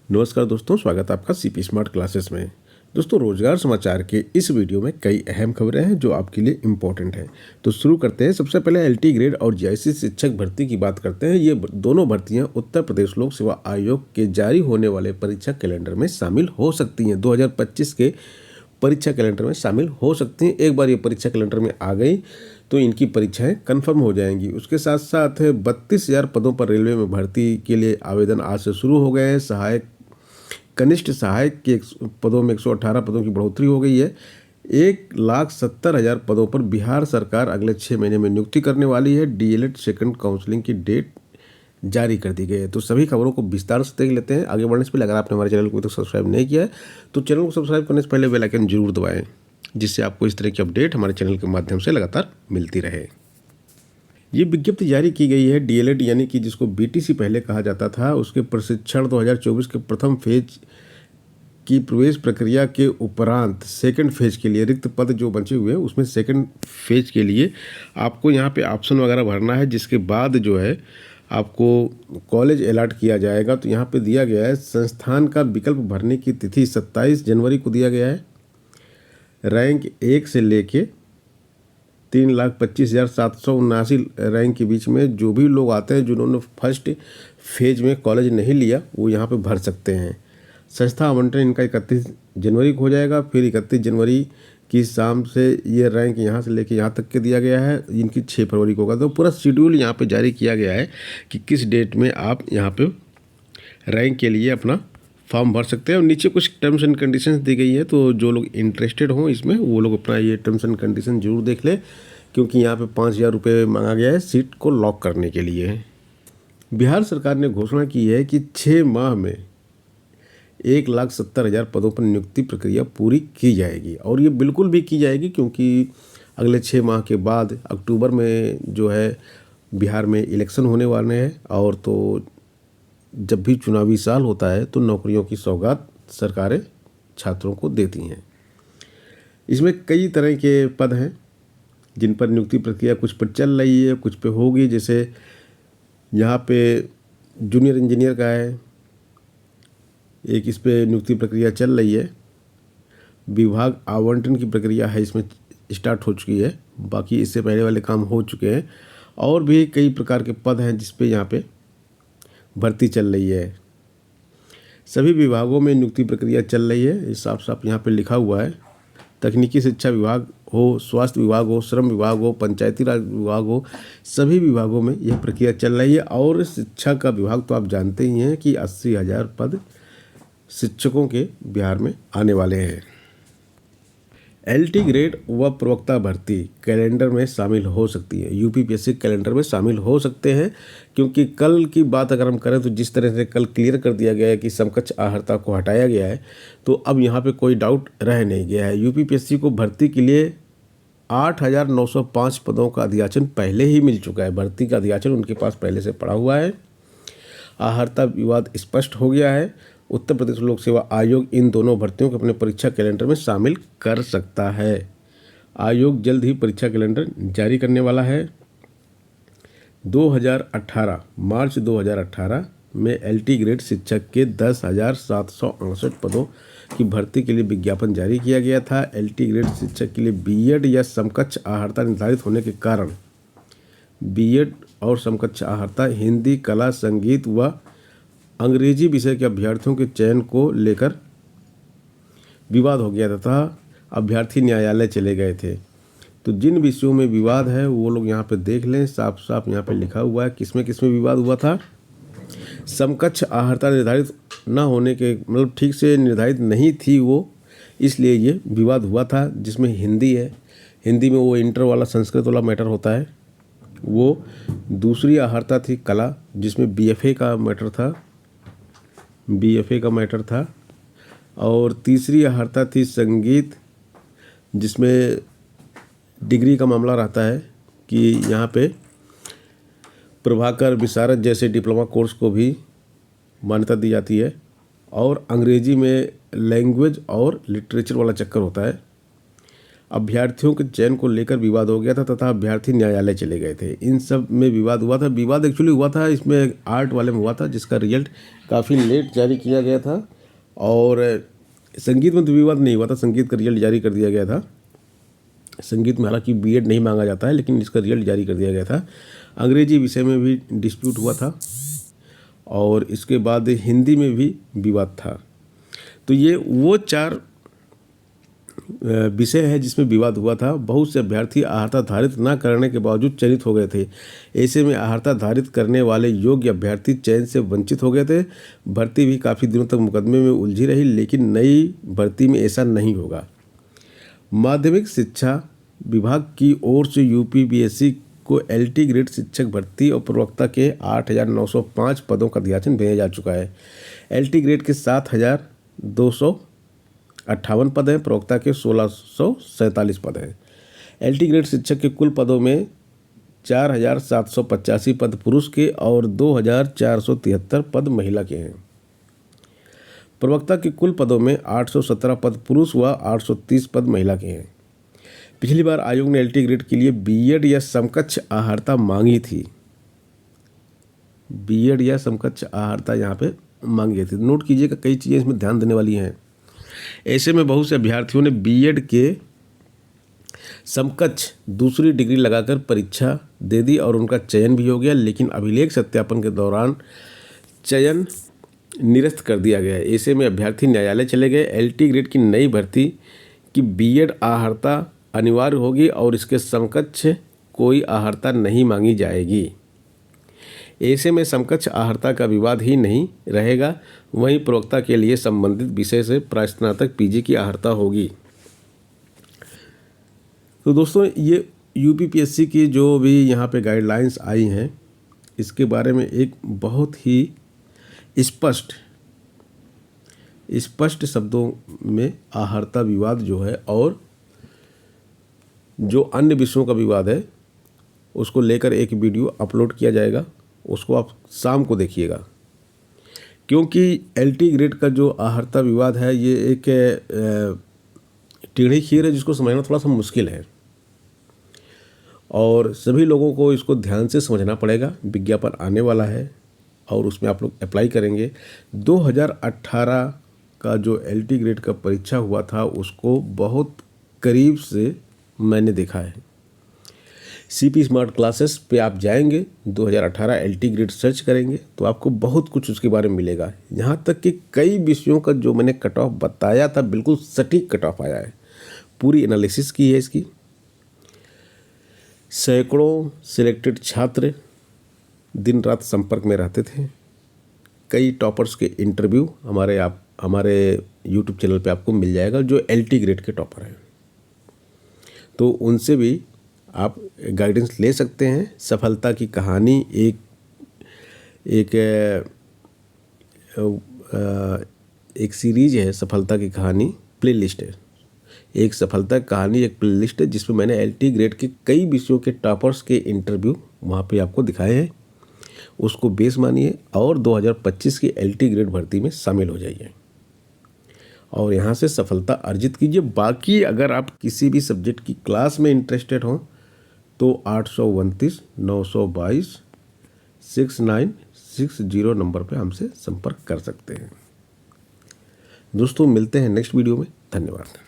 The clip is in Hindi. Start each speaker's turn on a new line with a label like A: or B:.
A: नमस्कार दोस्तों, स्वागत है आपका सीपी स्मार्ट क्लासेस में। दोस्तों, रोजगार समाचार के इस वीडियो में कई अहम खबरें हैं जो आपके लिए इम्पोर्टेंट हैं। तो शुरू करते हैं। सबसे पहले एलटी ग्रेड और जीआईसी शिक्षक भर्ती की बात करते हैं। ये दोनों भर्तियां उत्तर प्रदेश लोक सेवा आयोग के जारी होने वाले परीक्षा कैलेंडर में शामिल हो सकती हैं। 2025 के परीक्षा कैलेंडर में शामिल हो सकती हैं। एक बार ये परीक्षा कैलेंडर में आ गई तो इनकी परीक्षाएं कंफर्म हो जाएंगी। उसके साथ साथ 32,000 पदों पर रेलवे में भर्ती के लिए आवेदन आज से शुरू हो गए हैं। कनिष्ठ सहायक के पदों में 118 पदों की बढ़ोतरी हो गई है। 1,70,000 पदों पर बिहार सरकार अगले 6 महीने में नियुक्ति करने वाली है। डीएलएड सेकंड काउंसलिंग की डेट जारी कर दी गई है। तो सभी खबरों को विस्तार से देख लेते हैं। आगे बढ़ने से पहले अगर आपने हमारे चैनल को अभी तक सब्सक्राइब नहीं किया है तो चैनल को सब्सक्राइब करने से पहले बेल आइकन जरूर दबाएं, जिससे आपको इस तरह की अपडेट हमारे चैनल के माध्यम से लगातार मिलती रहे। ये विज्ञप्ति जारी की गई है। डीएलएड यानी कि जिसको बीटीसी पहले कहा जाता था, उसके प्रशिक्षण 2024 के प्रथम फेज की प्रवेश प्रक्रिया के उपरांत सेकंड फेज के लिए रिक्त पद जो बचे हुए हैं उसमें सेकंड फेज के लिए आपको यहाँ पे ऑप्शन वगैरह भरना है, जिसके बाद जो है आपको कॉलेज अलॉट किया जाएगा। तो यहाँ पे दिया गया है संस्थान का विकल्प भरने की तिथि 27 जनवरी को दिया गया है। रैंक 1 से लेके 3,25,779 रैंक के बीच में जो भी लोग आते हैं, जिन्होंने फर्स्ट फेज में कॉलेज नहीं लिया, वो यहाँ पे भर सकते हैं। संस्था आवंटन इनका 31 जनवरी को हो जाएगा। फिर 31 जनवरी की शाम से ये रैंक यहाँ से लेके यहाँ तक के दिया गया है। इनकी 6 फरवरी को होगा। तो पूरा शेड्यूल यहाँ पे जारी किया गया है कि किस डेट में आप यहाँ पे रैंक के लिए अपना फॉर्म भर सकते हैं। और नीचे कुछ टर्म्स एंड कंडीशंस दी गई है, तो जो लोग इंटरेस्टेड हों इसमें वो लोग अपना ये टर्म्स एंड कंडीशन जरूर देख लें, क्योंकि यहाँ पे 5,000 रुपये मांगा गया है सीट को लॉक करने के लिए। बिहार सरकार ने घोषणा की है कि 6 माह में 1,70,000 पदों पर नियुक्ति प्रक्रिया पूरी की जाएगी। और ये बिल्कुल भी की जाएगी, क्योंकि अगले 6 माह के बाद अक्टूबर में जो है बिहार में इलेक्शन होने वाले हैं। और तो जब भी चुनावी साल होता है तो नौकरियों की सौगात सरकारें छात्रों को देती हैं। इसमें कई तरह के पद हैं जिन पर नियुक्ति प्रक्रिया कुछ पर चल रही है, कुछ पे होगी। जैसे यहाँ पे जूनियर इंजीनियर का है, एक इस पे नियुक्ति प्रक्रिया चल रही है। विभाग आवंटन की प्रक्रिया है, इसमें स्टार्ट हो चुकी है। बाकी इससे पहले वाले काम हो चुके हैं। और भी कई प्रकार के पद हैं जिस पे यहाँ पे भर्ती चल रही है। सभी विभागों में नियुक्ति प्रक्रिया चल रही है, ये साफ साफ यहाँ पे लिखा हुआ है। तकनीकी शिक्षा विभाग हो, स्वास्थ्य विभाग हो, श्रम विभाग हो, पंचायती राज विभाग हो, सभी विभागों में यह प्रक्रिया चल रही है। और शिक्षा का विभाग तो आप जानते ही हैं कि 80,000 पद शिक्षकों के बिहार में आने वाले हैं। एलटी ग्रेड व प्रवक्ता भर्ती कैलेंडर में शामिल हो सकती है। यूपीपीएससी कैलेंडर में शामिल हो सकते हैं, क्योंकि कल की बात अगर हम करें तो जिस तरह से कल क्लियर कर दिया गया है कि समकक्ष आहर्ता को हटाया गया है, तो अब यहाँ पे कोई डाउट रह नहीं गया है। यूपीपीएससी को भर्ती के लिए 8,905 पदों का अधियाचन पहले ही मिल चुका है। भर्ती का अधियाचन उनके पास पहले से पड़ा हुआ है। आहर्ता विवाद स्पष्ट हो गया है। उत्तर प्रदेश लोक सेवा आयोग इन दोनों भर्तियों को अपने परीक्षा कैलेंडर में शामिल कर सकता है। आयोग जल्द ही परीक्षा कैलेंडर जारी करने वाला है। 2018 मार्च 2018 में एलटी ग्रेड शिक्षक के 10,768 पदों की भर्ती के लिए विज्ञापन जारी किया गया था। एलटी ग्रेड शिक्षक के लिए बीएड या समकक्ष आहर्ता निर्धारित होने के कारण बीएड और समकक्ष आहर्ता हिंदी, कला, संगीत व अंग्रेजी विषय के अभ्यर्थियों के चयन को लेकर विवाद हो गया तथा अभ्यर्थी न्यायालय चले गए थे। तो जिन विषयों में विवाद है वो लोग यहाँ पे देख लें। साफ साफ यहाँ पे लिखा हुआ है किसमें किसमें विवाद हुआ था। समकक्ष आहर्ता निर्धारित न होने के मतलब ठीक से निर्धारित नहीं थी वो, इसलिए ये विवाद हुआ था। जिसमें हिंदी है, हिंदी में वो इंटर वाला संस्कृत वाला मैटर होता है वो। दूसरी आहर्ता थी कला, जिसमें बीएफए का मैटर था। और तीसरी आहर्ता थी संगीत, जिसमें डिग्री का मामला रहता है कि यहाँ पे प्रभाकर विशारद जैसे डिप्लोमा कोर्स को भी मान्यता दी जाती है। और अंग्रेजी में लैंग्वेज और लिटरेचर वाला चक्कर होता है। अभ्यर्थियों के चयन को लेकर विवाद हो गया था तथा अभ्यर्थी न्यायालय चले गए थे। इन सब में विवाद हुआ था। विवाद एक्चुअली हुआ था इसमें आर्ट वाले में हुआ था, जिसका रिजल्ट काफ़ी लेट जारी किया गया था। और संगीत में तो विवाद नहीं हुआ था, संगीत का रिजल्ट जारी कर दिया गया था। संगीत में हालांकि बीएड नहीं मांगा जाता है, लेकिन इसका रिजल्ट जारी कर दिया गया था। अंग्रेजी विषय में भी डिस्प्यूट हुआ था और इसके बाद हिंदी में भी विवाद था। तो ये वो 4 विषय है जिसमें विवाद हुआ था। बहुत से अभ्यर्थी अहर्ता धारित न करने के बावजूद चयनित हो गए थे। ऐसे में अहर्ता धारित करने वाले योग्य अभ्यर्थी चयन से वंचित हो गए थे। भर्ती भी काफ़ी दिनों तक मुकदमे में उलझी रही, लेकिन नई भर्ती में ऐसा नहीं होगा। माध्यमिक शिक्षा विभाग की ओर से यूपीपीएससी को एलटी ग्रेड शिक्षक भर्ती और प्रवक्ता के 8,905 पदों का अधियाचन भेजा जा चुका है। एलटी ग्रेड के 7,258 पद हैं, प्रवक्ता के 1,647 पद हैं। एलटी ग्रेड शिक्षक के कुल पदों में 4,785 पद पुरुष के और 2,473 पद महिला के हैं। प्रवक्ता के कुल पदों में 817 पद पुरुष व 830 पद महिला के हैं। पिछली बार आयोग ने एलटी ग्रेड के लिए बीएड या समकक्ष अहर्ता मांगी थी। बीएड या समकक्ष अहर्ता यहाँ पे मांगी थी। नोट कीजिएगा, कई चीज़ें इसमें ध्यान देने वाली हैं। ऐसे में बहुत से अभ्यर्थियों ने बीएड के समकक्ष दूसरी डिग्री लगाकर परीक्षा दे दी और उनका चयन भी हो गया, लेकिन अभिलेख सत्यापन के दौरान चयन निरस्त कर दिया गया। ऐसे में अभ्यर्थी न्यायालय चले गए। एलटी ग्रेड की नई भर्ती की बीएड अहर्ता अनिवार्य होगी और इसके समकक्ष कोई अहर्ता नहीं मांगी जाएगी। ऐसे में समकक्ष अहर्ता का विवाद ही नहीं रहेगा। वहीं प्रवक्ता के लिए संबंधित विषय से प्रास्नातक पीजी की अहर्ता होगी। तो दोस्तों, ये यूपीपीएससी की जो भी यहाँ पे गाइडलाइंस आई हैं, इसके बारे में एक बहुत ही स्पष्ट शब्दों में अहर्ता विवाद जो है और जो अन्य विषयों का विवाद है उसको लेकर एक वीडियो अपलोड किया जाएगा। उसको आप शाम को देखिएगा, क्योंकि एलटी ग्रेड का जो अहर्ता विवाद है ये एक टेढ़ी खीर है जिसको समझना थोड़ा सा मुश्किल है और सभी लोगों को इसको ध्यान से समझना पड़ेगा। विज्ञापन आने वाला है और उसमें आप लोग अप्लाई करेंगे। 2018 का जो एलटी ग्रेड का परीक्षा हुआ था उसको बहुत करीब से मैंने देखा है। सीपी स्मार्ट क्लासेस पे आप जाएंगे, 2018 एलटी ग्रेड सर्च करेंगे तो आपको बहुत कुछ उसके बारे में मिलेगा। यहाँ तक कि कई विषयों का जो मैंने कट ऑफ बताया था बिल्कुल सटीक कट ऑफ आया है। पूरी एनालिसिस की है इसकी। सैकड़ों सिलेक्टेड छात्र दिन रात संपर्क में रहते थे। कई टॉपर्स के इंटरव्यू हमारे यूट्यूब चैनल पे आपको मिल जाएगा जो एलटी ग्रेड के टॉपर हैं, तो उनसे भी आप गाइडेंस ले सकते हैं। सफलता की कहानी एक सीरीज है। सफलता की कहानी प्लेलिस्ट है। एक सफलता की कहानी एक प्लेलिस्ट है जिसमें मैंने एलटी ग्रेड के कई विषयों के टॉपर्स के इंटरव्यू वहाँ पे आपको दिखाए हैं। उसको बेस मानिए और 2025 की एलटी ग्रेड भर्ती में शामिल हो जाइए और यहाँ से सफलता अर्जित कीजिए। बाकी अगर आप किसी भी सब्जेक्ट की क्लास में इंटरेस्टेड हों तो 829 922 6960 नंबर पे हमसे संपर्क कर सकते हैं। दोस्तों, मिलते हैं नेक्स्ट वीडियो में। धन्यवाद।